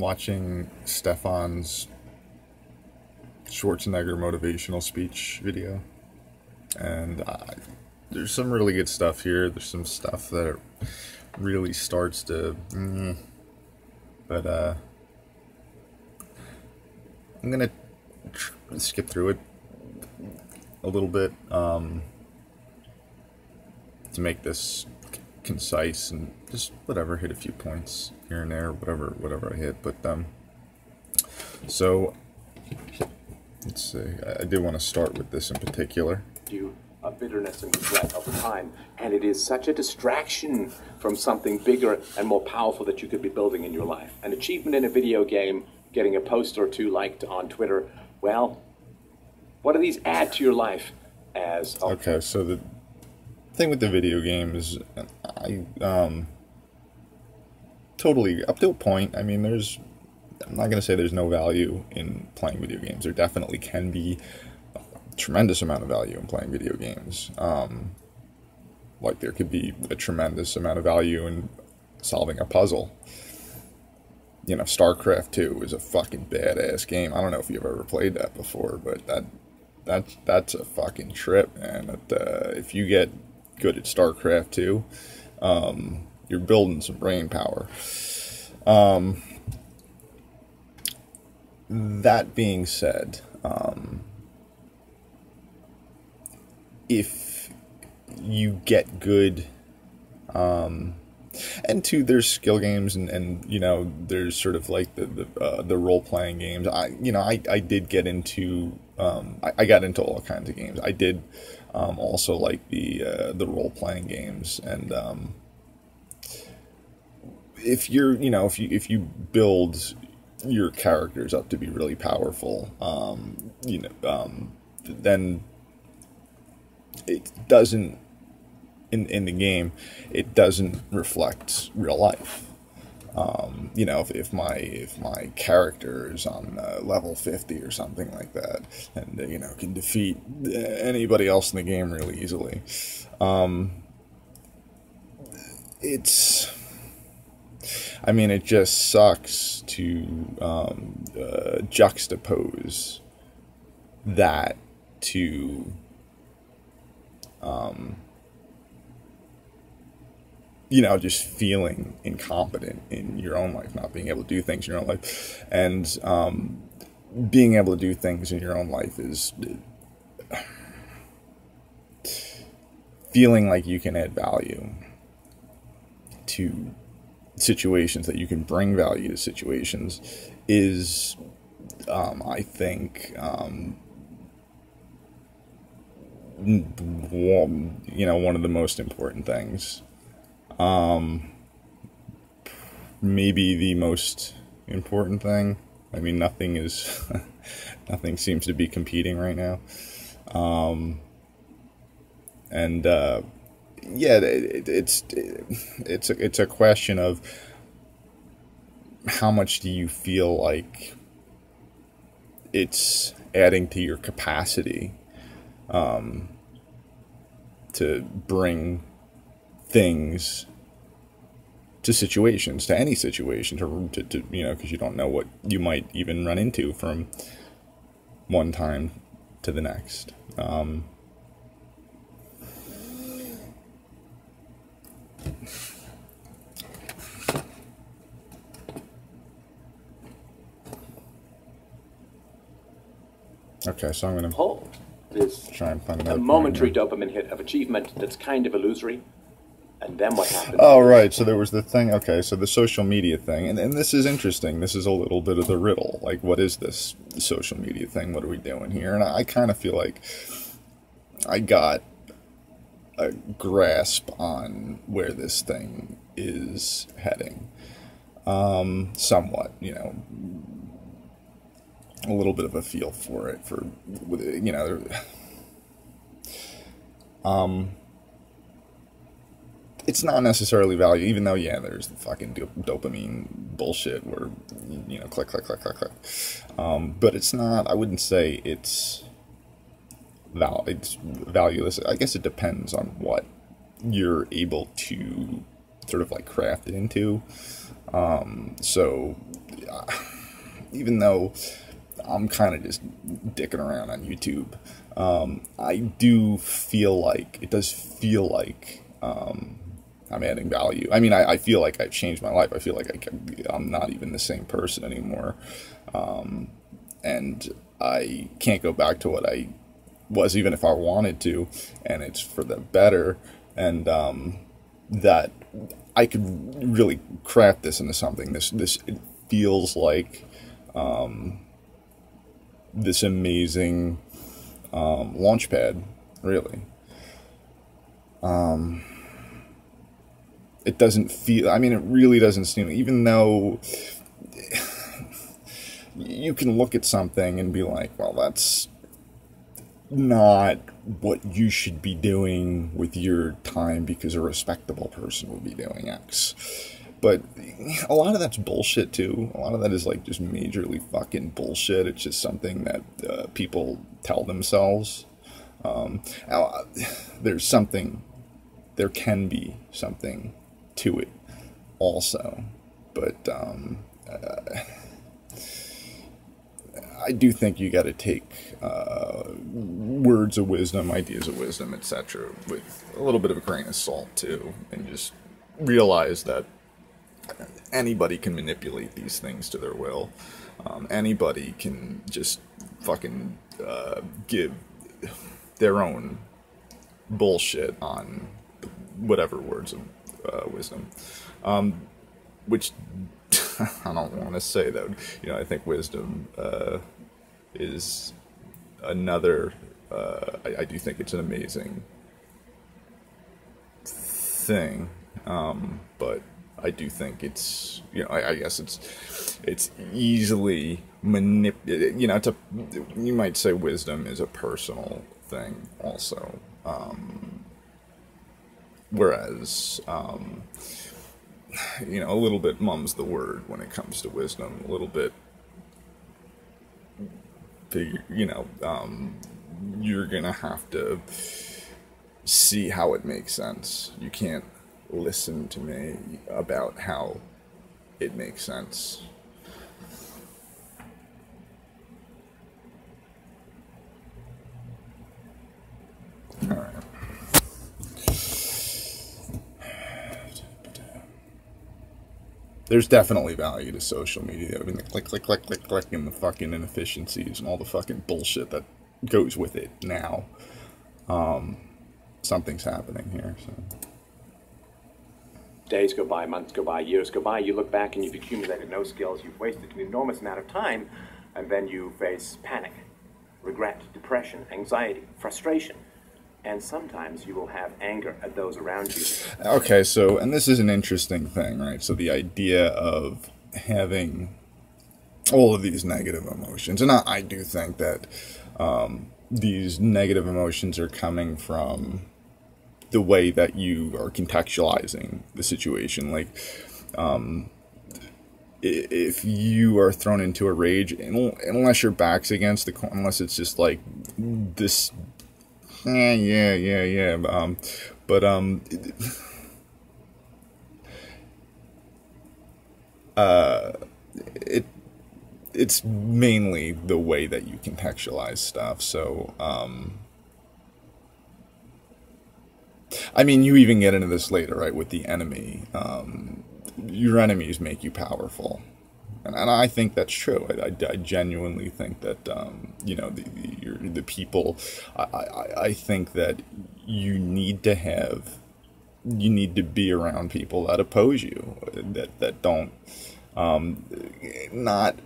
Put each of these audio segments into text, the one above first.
watching Stephan's Schwarzenegger motivational speech video, and there's some really good stuff here. There's some stuff that really starts to, but I'm gonna skip through it a little bit to make this concise and just whatever, hit a few points here and there, whatever I hit. But so let's see. I did want to start with this in particular. A bitterness and regret over time, and it is such a distraction from something bigger and more powerful that you could be building in your life. An achievement in a video game, getting a post or two liked on Twitter. Well, what do these add to your life as? Okay, so the thing with the video game is, I totally, up to a point. I mean, I'm not gonna say there's no value in playing video games. There definitely can be tremendous amount of value in playing video games. Like there could be a tremendous amount of value in solving a puzzle. You know, StarCraft 2 is a fucking badass game. I don't know if you've ever played that before, but that's a fucking trip, man. If you get good at StarCraft 2, you're building some brain power. That being said, if you get good, and two, there's skill games and you know, there's sort of like the role-playing games. I did get into, I got into all kinds of games. I did also like the role-playing games, and if you build your characters up to be really powerful, then it doesn't, in the game, it doesn't reflect real life. If my character is on level 50 or something like that, and can defeat anybody else in the game really easily, it just sucks to juxtapose that to just feeling incompetent in your own life, not being able to do things in your own life, and being able to do things in your own life is feeling like you can add value to situations, that you can bring value to situations, is I think one of the most important things. Maybe the most important thing. I mean, nothing seems to be competing right now. It's a question of how much do you feel like it's adding to your capacity to bring things to situations, to any situation, to because you don't know what you might even run into from one time to the next. Okay, so I'm going to try and find a momentary dopamine hit of achievement that's kind of illusory. And then what happens? Oh, right. So there was the thing. Okay, so the social media thing. And this is interesting. This is a little bit of the riddle. Like, what is this social media thing? What are we doing here? And I kind of feel like I got a grasp on where this thing is heading. Somewhat, a little bit of a feel for it. It's not necessarily value, even though, there's the fucking dopamine bullshit where, click, click, click, click, click. But it's not, I wouldn't say it's valueless. I guess it depends on what you're able to sort of like craft it into. So even though I'm kind of just dicking around on YouTube, I do feel like, it does feel like I'm adding value. I mean, I feel like I've changed my life. I feel like I'm not even the same person anymore. And I can't go back to what I was, even if I wanted to, and it's for the better. And that I could really craft this into something. This it feels like this amazing launch pad, really. It doesn't feel, I mean, it really doesn't seem, even though you can look at something and be like, well, that's not what you should be doing with your time because a respectable person would be doing X. But a lot of that's bullshit too. A lot of that is like just majorly fucking bullshit. It's just something that people tell themselves. There can be something to it also. But I do think you got to take words of wisdom, ideas of wisdom, etc., with a little bit of a grain of salt too, and just realize that anybody can manipulate these things to their will. Anybody can just fucking give their own bullshit on whatever words of wisdom, which I don't want to say that. I think wisdom is another. I do think it's an amazing thing, but I do think it's, I guess it's easily manipulated. You might say wisdom is a personal thing also, whereas a little bit mum's the word when it comes to wisdom. A little bit, you're gonna have to see how it makes sense. You can't listen to me about how it makes sense. All right. There's definitely value to social media. I mean, the click, and the fucking inefficiencies and all the fucking bullshit that goes with it now. Something's happening here. So. Days go by, months go by, years go by, you look back and you've accumulated no skills, you've wasted an enormous amount of time, and then you face panic, regret, depression, anxiety, frustration. And sometimes you will have anger at those around you. Okay, so, and this is an interesting thing, right? So the idea of having all of these negative emotions, and I do think that these negative emotions are coming from the way that you are contextualizing the situation. Like, if you are thrown into a rage, unless your back's against the corner, unless it's just like this... Yeah. It's mainly the way that you contextualize stuff. So, I mean, you even get into this later, right? With the enemy, your enemies make you powerful. And I think that's true. I genuinely think that, the people, I think that you need to be around people that oppose you, that don't, not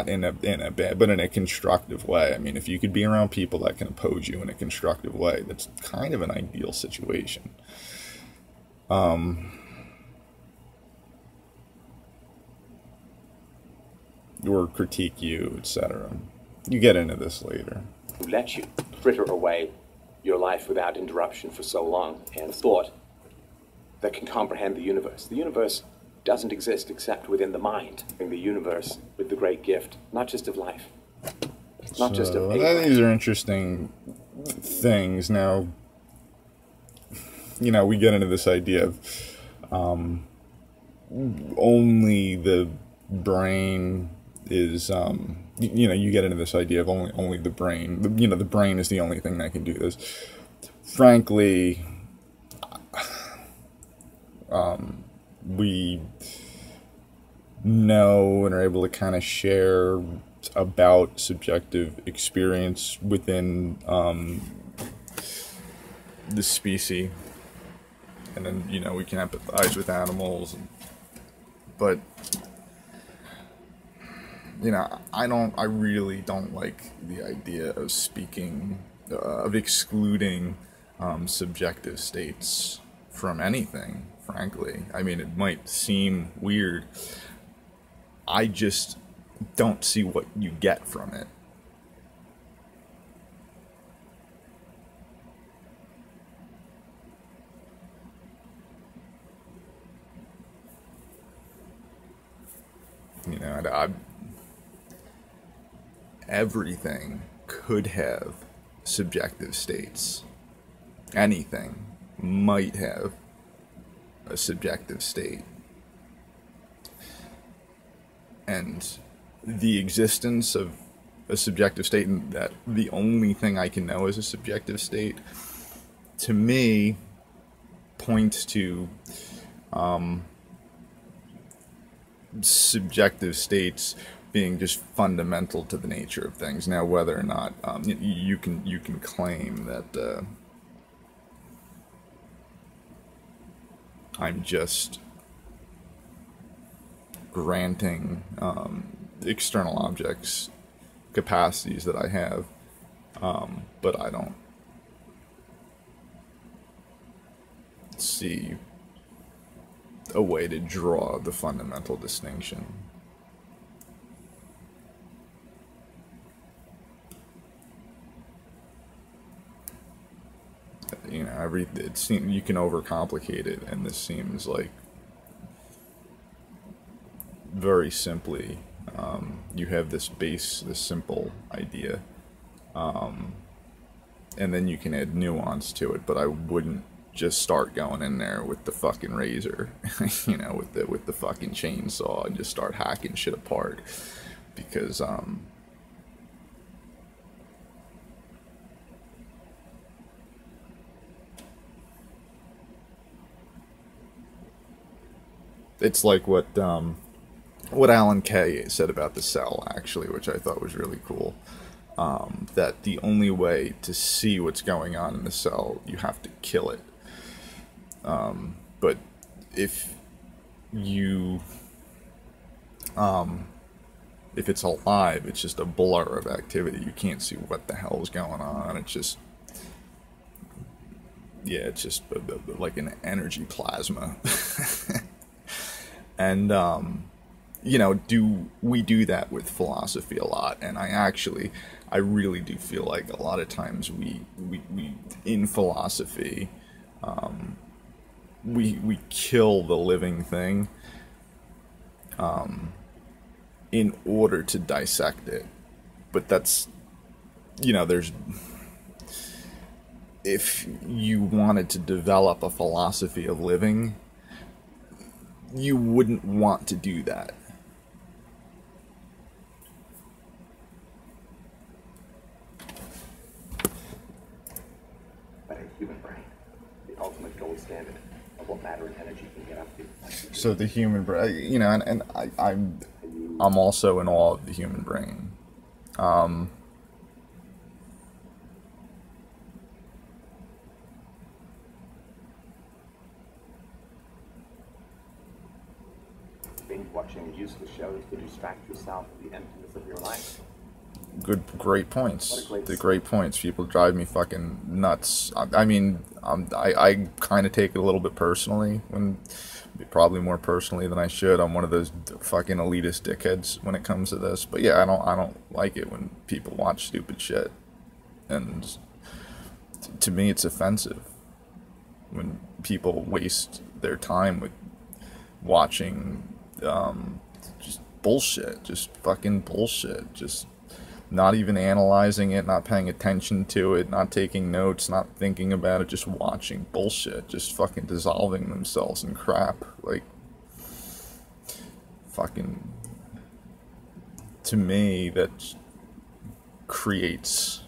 in a bad, but in a constructive way. I mean, if you could be around people that can oppose you in a constructive way, that's kind of an ideal situation. Or critique you, etc. You get into this later. Who let you fritter away your life without interruption for so long, and thought that can comprehend the universe. The universe doesn't exist except within the mind. The universe with the great gift, not just of life, not just of Abraham. These are interesting things. Now, we get into this idea of only the brain is, you get into this idea of only the brain, the brain is the only thing that can do this. Frankly, we know and are able to kind of share about subjective experience within the species, and then we can empathize with animals, but I really don't like the idea of excluding subjective states from anything, frankly. I mean, it might seem weird. I just don't see what you get from it. Everything could have subjective states. Anything might have a subjective state. And the existence of a subjective state, and that the only thing I can know is a subjective state, to me, points to subjective states being just fundamental to the nature of things. Now, whether or not you can claim that I'm just granting external objects capacities that I have, but I don't see a way to draw the fundamental distinction. It seems you can overcomplicate it, and this seems like very simply you have this simple idea, and then you can add nuance to it. But I wouldn't just start going in there with the fucking razor, with the fucking chainsaw, and just start hacking shit apart, because it's like what Alan Kay said about the cell, actually, which I thought was really cool. That the only way to see what's going on in the cell, you have to kill it. But if it's alive, it's just a blur of activity. You can't see what the hell is going on. It's just, it's just like an energy plasma. And, we do that with philosophy a lot, and I really do feel like a lot of times we in philosophy, we kill the living thing, in order to dissect it. But that's, if you wanted to develop a philosophy of living, you wouldn't want to do that. But a human brain, the ultimate gold standard of what matter and energy can get up to. So the human brain, and I'm also in awe of the human brain. Watching useless shows to distract yourself from the emptiness of your life. Great points. Great points. People drive me fucking nuts. I kind of take it a little bit personally, probably more personally than I should. I'm one of those fucking elitist dickheads when it comes to this. But yeah, I don't like it when people watch stupid shit, and to me, it's offensive when people waste their time with watching just bullshit, just fucking bullshit, just not even analyzing it, not paying attention to it, not taking notes, not thinking about it, just watching bullshit, just fucking dissolving themselves in crap, like fucking to me, that creates,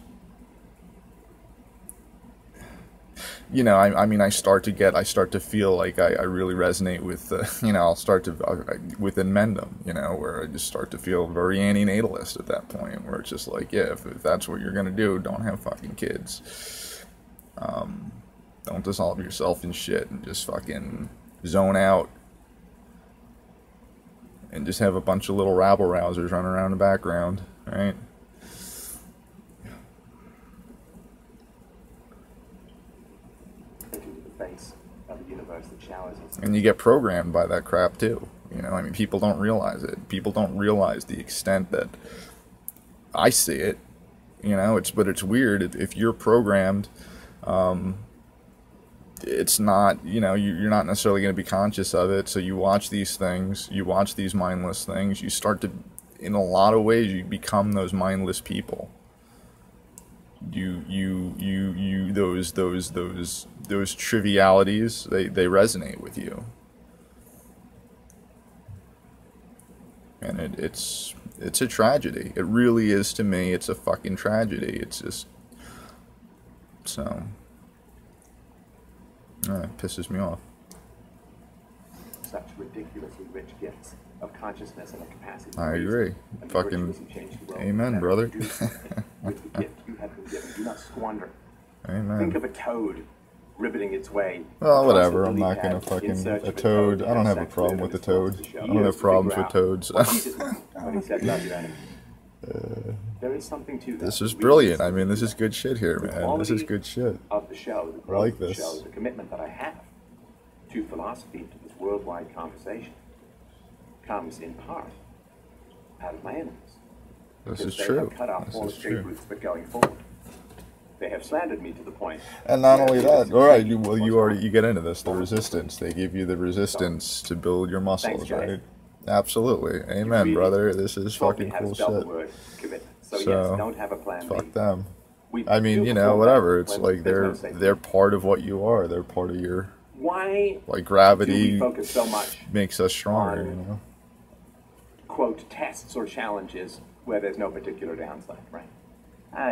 you know, I mean, I start to feel like I really resonate with, you know, I'll start to, within Mendham, you know, where I just start to feel very antinatalist at that point, where it's just like, yeah, if that's what you're going to do, don't have fucking kids. Don't dissolve yourself in shit and just fucking zone out and just have a bunch of little rabble-rousers running around in the background, right? And you get programmed by that crap too. You know, I mean, people don't realize it. People don't realize the extent that I see it. You know, but it's weird if you're programmed. It's not, you know, you're not necessarily going to be conscious of it. So you watch these things, you watch these mindless things. You start to, in a lot of ways, you become those mindless people. Those trivialities, they resonate with you, and it's a tragedy. It really is to me. It's a fucking tragedy. It's just so. It pisses me off. Such ridiculously rich gifts of consciousness and of capacity. I agree. Fucking amen, brother. With the gift you have been given, do not squander. Amen. Think of a toad ribbiting its way. Well, whatever. I'm not gonna fucking a toad. I don't have a problem with the toad. I don't have problems with toads. There is something to that. This is brilliant. I mean, this is good shit here, man. This is good shit. Of the show, I like this. The commitment that I have to philosophy, to this worldwide conversation, comes in part out of my enemies. This is they true. Have cut off all escape routes, but going forward, they have slandered me to the point. And not only that, all right. You get into this. The resistance. They give you the resistance to build your muscles, right? Absolutely. Amen, brother. This is fucking cool shit. So yes, don't have a plan fuck B. them. I mean, you know, whatever. It's like they're part of what you are. They're part of your. Why? Like gravity do we focus so much makes us stronger, you know. Quote tests or challenges where there's no particular downside, right?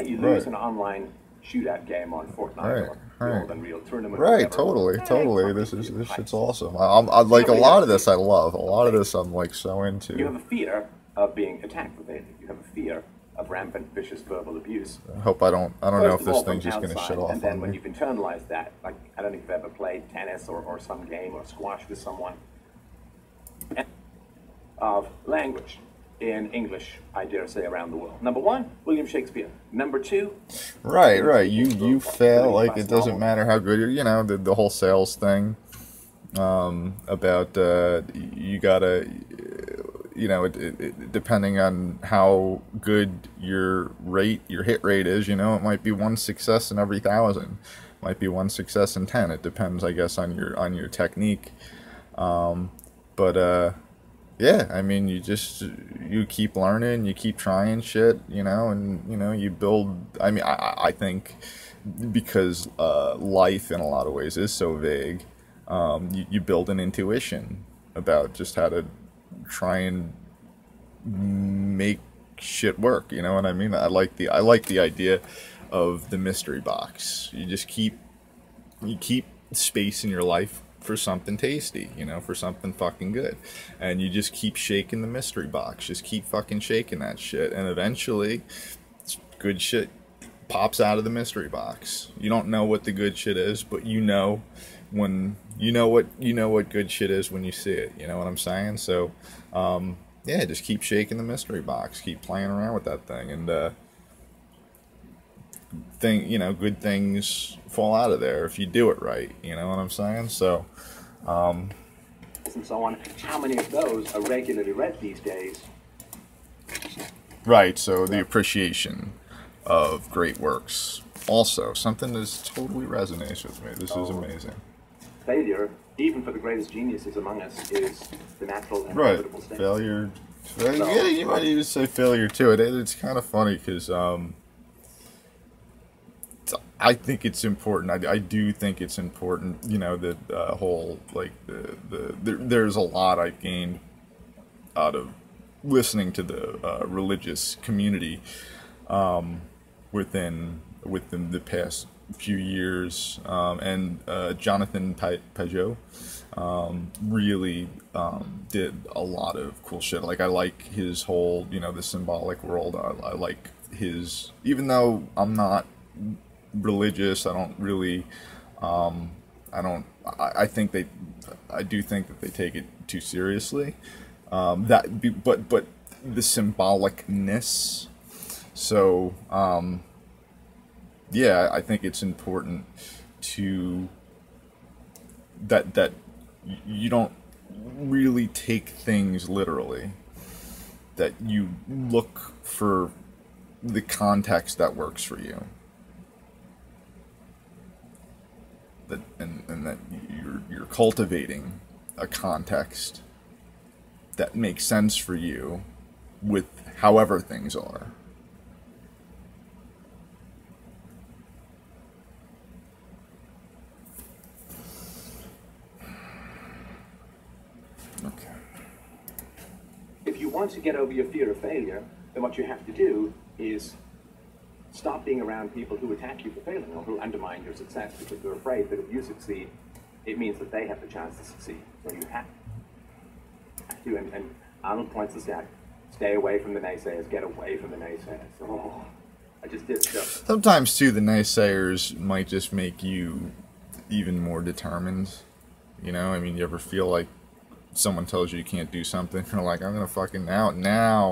You lose an online shootout game on Fortnite or World Unreal Tournament. Right, totally. This shit's awesome. I like a lot of this. I love a lot of this. I'm like so into. You have a fear of being attacked with anything. You have a fear of rampant, vicious verbal abuse. I hope I don't know if this thing's just going to shut off. And then when you've internalized that, like I don't know if you've ever played tennis or some game or squash with someone. Of language in English, I dare say, around the world. Number one, William Shakespeare. Number two, right. You fail. Like it doesn't matter how good you're. You know the whole sales thing about you gotta. You know, depending on how good your hit rate is, you know, it might be one success in every 1,000, might be one success in 10. It depends, I guess, on your technique. Yeah, I mean, you keep learning, you keep trying shit, you know, and you know, you build. I mean, I think because life in a lot of ways is so vague, you build an intuition about just how to try and make shit work, you know what I mean? I like the idea of the mystery box. You keep space in your life for something tasty, you know, for something fucking good, and you just keep shaking the mystery box, just keep fucking shaking that shit, and eventually good shit pops out of the mystery box. You don't know what the good shit is, but you know when you know what good shit is when you see it, you know what I'm saying? So yeah, just keep shaking the mystery box, keep playing around with that thing, and good things fall out of there if you do it right, you know what I'm saying? So and so on. How many of those are regularly read these days? Right, so the appreciation of great works. Also, something that totally resonates with me. This is amazing. Failure, even for the greatest geniuses among us, is the natural and inevitable state. Failure. Yeah, you might even say failure too. It's kind of funny because I think it's important. I do think it's important. You know, that whole like there's a lot I gained out of listening to the religious community within the past few years, and Jonathan Pajot really did a lot of cool shit. Like I like his whole, the symbolic world. I like his, even though I'm not religious, I don't really, I think I do think that they take it too seriously. But the symbolicness. So, yeah, I think it's important to that you don't really take things literally. That you look for the context that works for you. And that you're cultivating a context that makes sense for you with however things are. Okay. If you want to get over your fear of failure, then what you have to do is stop being around people who attack you for failing or who undermine your success, because they're afraid that if you succeed, it means that they have the chance to succeed. So you have to, and Arnold points this out, stay away from the naysayers, get away from the naysayers. Oh, I just did stuff. Sometimes, too, the naysayers might just make you even more determined. You know, I mean, you ever feel like someone tells you you can't do something, you're like, I'm gonna fucking now,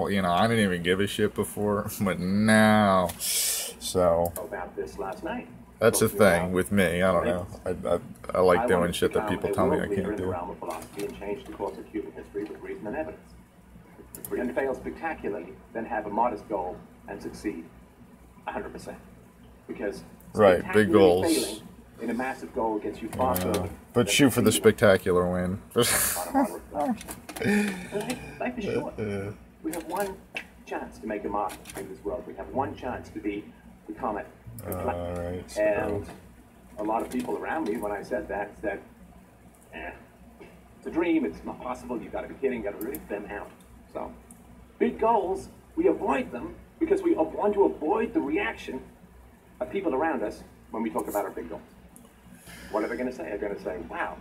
I didn't even give a shit before, but now. So About this last night. That's the thing with me. I don't know. I like doing shit that people tell me I can't in the do. realm of philosophy and change the course of human history with reason and evidence. And fail spectacularly, then have a modest goal and succeed 100%. Because Right, big goals. failing in a massive goal gets you far further. But shoot for the spectacular win. Life is short. We have one chance to make a mark in this world. We have one chance to become it. Right, so. And a lot of people around me, when I said that, said, it's a dream, it's not possible, you've got to be kidding, you've got to rip them out. So, big goals, we avoid them because we want to avoid the reaction of people around us when we talk about our big goals. What are they going to say? They're going to say, wow,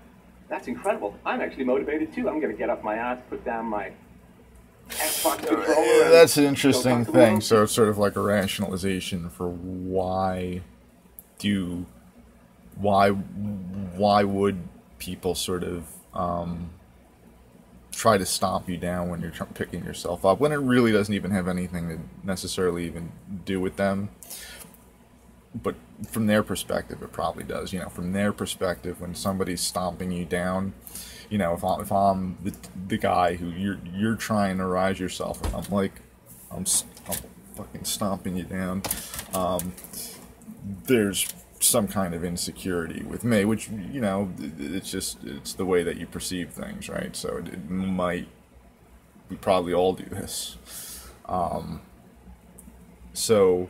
that's incredible. I'm actually motivated too. I'm going to get off my ass, put down my Xbox controller. That's an interesting thing. So it's sort of like a rationalization for why would people sort of try to stomp you down when you're picking yourself up, when it really doesn't even have anything to necessarily even do with them. But from their perspective, it probably does. From their perspective, when somebody's stomping you down, if I'm the guy who you're trying to rise yourself, and I'm fucking stomping you down, there's some kind of insecurity with me, which it's the way that you perceive things, right? So we probably all do this. So.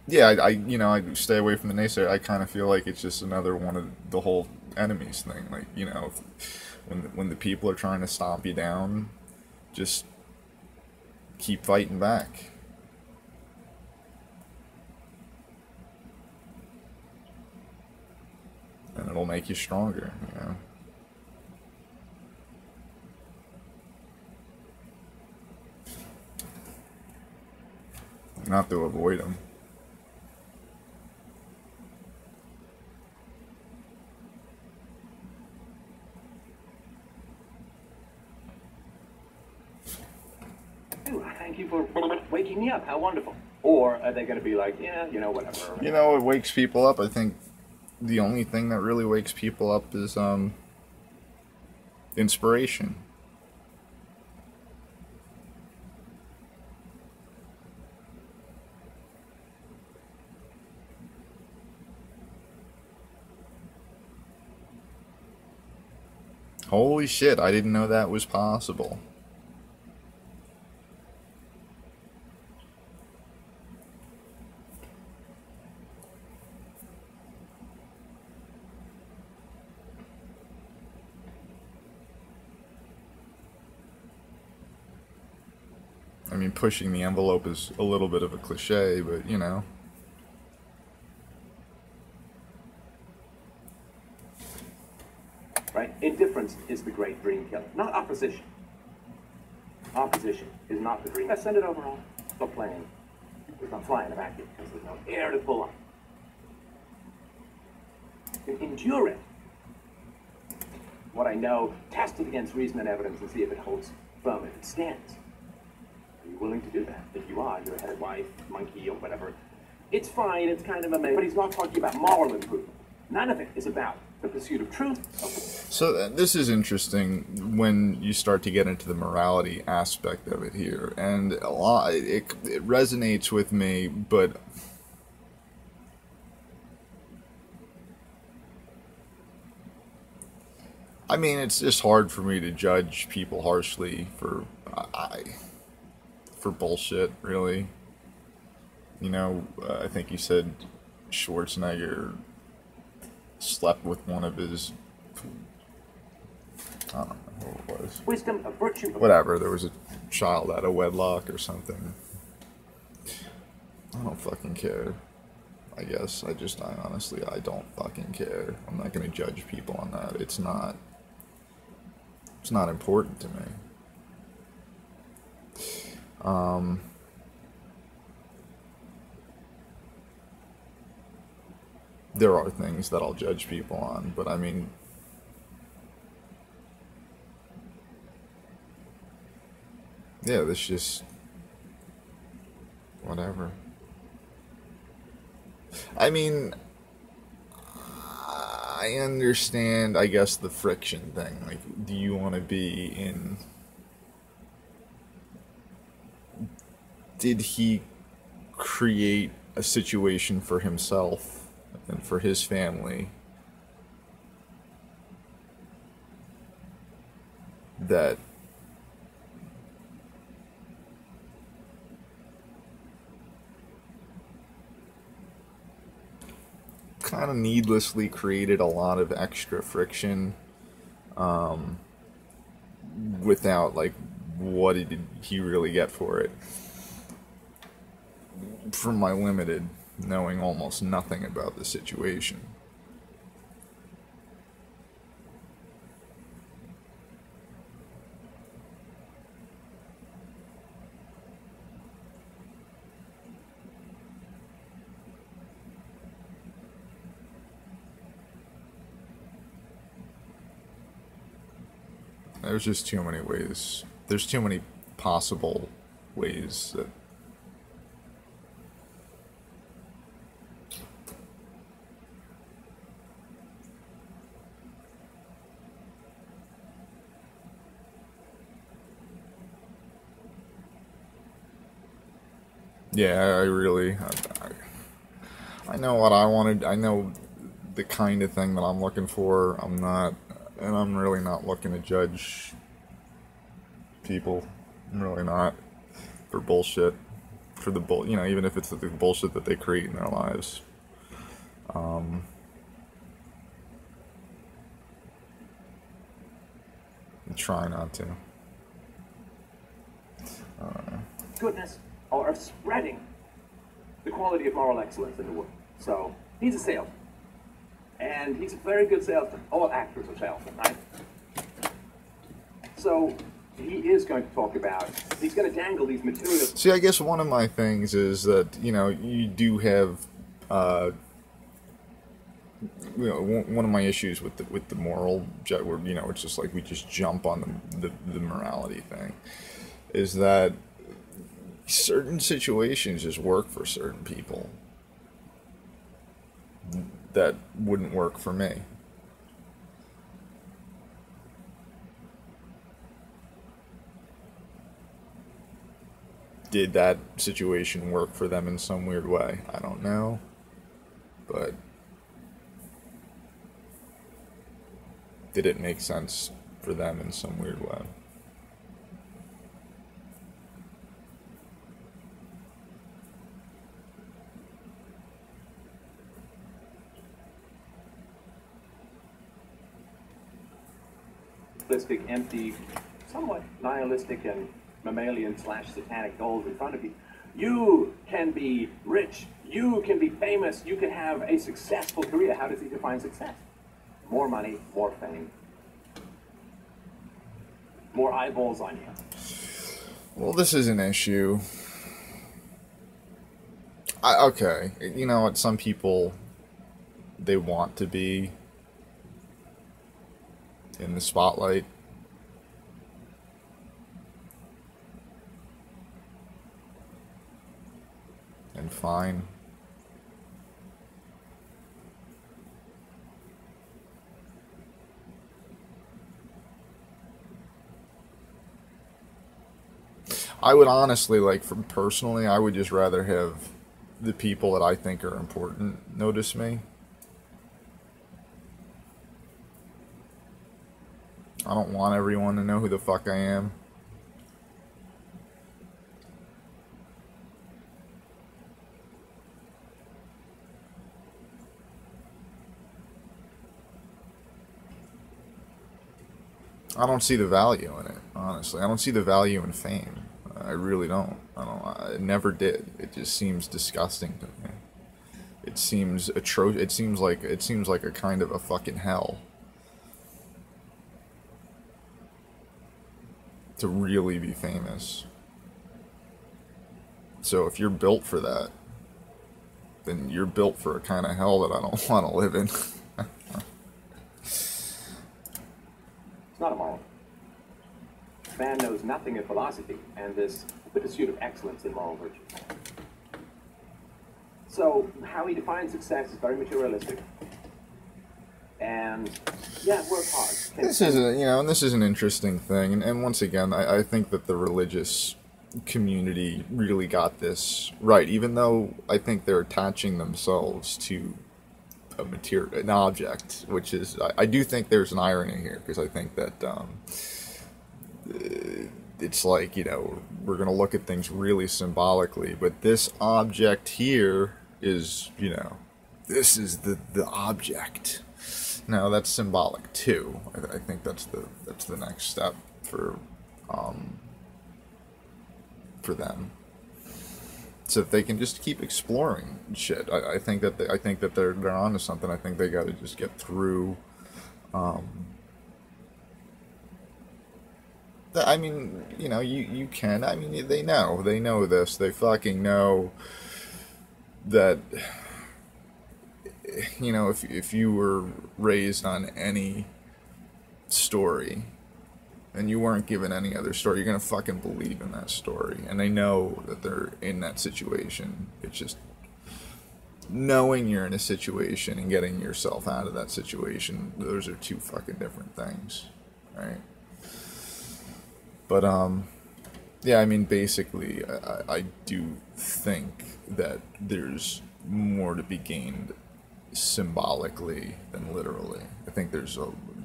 Yeah, I stay away from the naysayer. I kind of feel like it's just another one of the whole enemies thing. Like, when the people are trying to stomp you down, just keep fighting back. And it'll make you stronger, Not to avoid them. Thank you for waking me up. How wonderful. Or are they going to be like, yeah, whatever. It wakes people up. I think the only thing that really wakes people up is inspiration. Holy shit, I didn't know that was possible. I mean, pushing the envelope is a little bit of a cliche, but you know. Right? Indifference is the great dream killer, not opposition. Opposition is not the dream. Send it over on. Stop playing. It's not flying in a vacuum because there's no air to pull up. Endure it. What I know, test it against reason and evidence and see if it holds firm, if it stands. Are you willing to do that? If you are, you're a headed wife, monkey, or whatever. It's fine, it's kind of amazing. But he's not talking about moral improvement. None of it is about the pursuit of truth. So this is interesting when you start to get into the morality aspect of it here, and a lot it resonates with me, but I mean, it's just hard for me to judge people harshly for bullshit, really. You know, I think you said Schwarzenegger slept with one of his, I don't know who it was. Wisdom, a virtue. Whatever, there was a child out of wedlock or something. I don't fucking care. I guess I honestly, I don't fucking care. I'm not gonna judge people on that. It's not important to me. There are things that I'll judge people on, but I mean, yeah, this just, whatever. I mean, I understand, I guess, the friction thing. Like, do you want to be in... Did he create a situation for himself and for his family that kind of needlessly created a lot of extra friction without, like, what did he really get for it? From my limited knowing almost nothing about the situation. There's just too many ways. There's too many possible ways that yeah, I know what I wanted. I know the kind of thing that I'm looking for. I'm really not looking to judge people. I'm really not for bullshit. You know, even if it's the bullshit that they create in their lives. Try not to. Goodness, or of spreading the quality of moral excellence in the world. So, he's a salesman. And he's a very good salesman. All actors are salesmen, right? So, he is going to talk about, he's going to dangle these materials. See, I guess one of my things is that, you know, you do have, you know, one of my issues with the moral, you know, it's just like we just jump on the morality thing, is that certain situations just work for certain people that wouldn't work for me. Did that situation work for them in some weird way? I don't know, but did it make sense for them in some weird way? Empty, somewhat nihilistic and mammalian / satanic goals in front of you. You can be rich. You can be famous. You can have a successful career. How does he define success? More money, more fame, more eyeballs on you. Well, this is an issue. Okay, you know what? Some people, they want to be in the spotlight. And fine. I would honestly, like, personally, I would just rather have the people that I think are important notice me. I don't want everyone to know who the fuck I am. I don't see the value in it, honestly. I don't see the value in fame. I really don't. I never did. It just seems disgusting to me. It seems atrocious. It seems like a kind of a fucking hell to really be famous. So if you're built for that, then you're built for a kind of hell that I don't want to live in. It's not a moral. Man knows nothing of philosophy and this pursuit of excellence in moral virtue. So how he defines success is very materialistic. And yeah, work hard. This is this is an interesting thing. And once again, I think that the religious community really got this right, even though I think they're attaching themselves to an object, which is, I do think there's an irony here, because I think that it's like, we're going to look at things really symbolically, but this object here is, this is the object. Now that's symbolic too. I think that's the next step for them. So if they can just keep exploring shit, I think that they're onto something. I think they got to just get through. I mean, you can. I mean, they know this. They fucking know that. If you were raised on any story, and you weren't given any other story, you're gonna fucking believe in that story. And they know that they're in that situation. It's just knowing you're in a situation and getting yourself out of that situation. Those are two fucking different things, right? But yeah, I mean, basically, I do think that there's more to be gained symbolically than literally. I think there's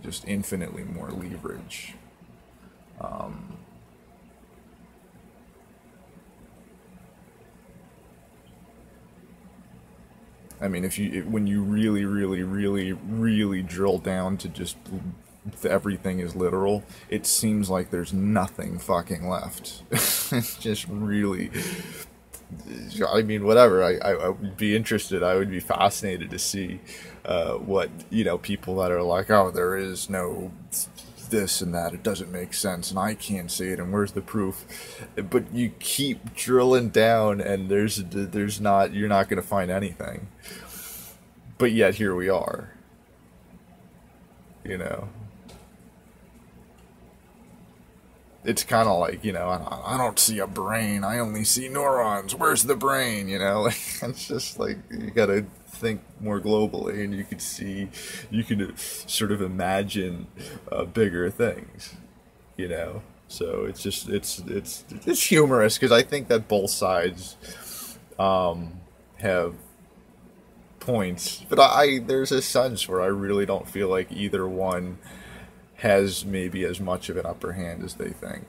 just infinitely more leverage. I mean, when you really, really, really, really drill down to just everything is literal, it seems like there's nothing fucking left. It's just really, I mean, whatever. I would be interested. I would be fascinated to see what, people that are like, oh, there is no this and that, it doesn't make sense, and I can't see it, and where's the proof? But you keep drilling down, and you're not going to find anything. But yet here we are. It's kind of like, I don't see a brain, I only see neurons. Where's the brain? It's just like, you gotta think more globally, and you can sort of imagine bigger things, So it's just, it's humorous, because I think that both sides have points, but there's a sense where I really don't feel like either one has maybe as much of an upper hand as they think.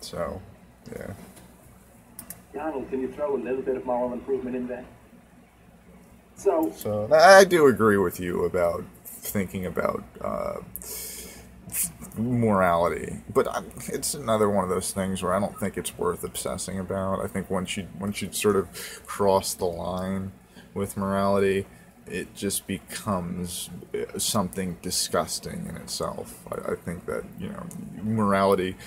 So, yeah. Donald, can you throw a little bit of moral improvement in there? So I do agree with you about thinking about morality. But it's another one of those things where I don't think it's worth obsessing about. I think once you sort of cross the line with morality, it just becomes something disgusting in itself. I think that, you know, morality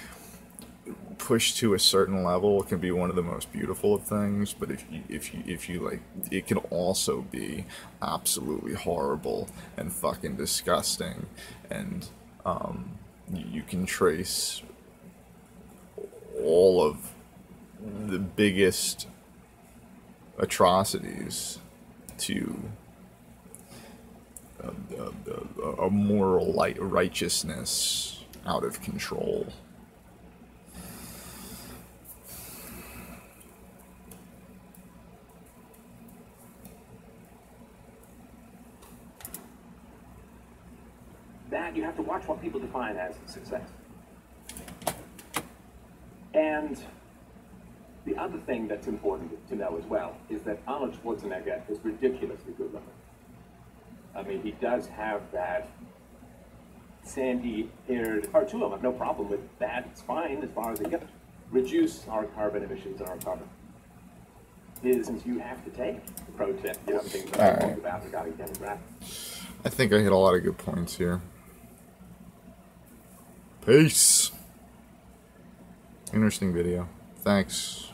pushed to a certain level can be one of the most beautiful of things, but if you like, it can also be absolutely horrible and fucking disgusting, and you can trace all of the biggest atrocities to a moral righteousness out of control. That you have to watch what people define as success. And the other thing that's important to know as well is that Arnold Schwarzenegger is ridiculously good looking. I mean, he does have that sandy-haired cartoon. I have no problem with that. It's fine as far as it gets. Reduce our carbon emissions and our carbon. Since you have to take the pro tip, you know, things that I talked about regarding demographics. I think I hit a lot of good points here. Peace. Interesting video. Thanks.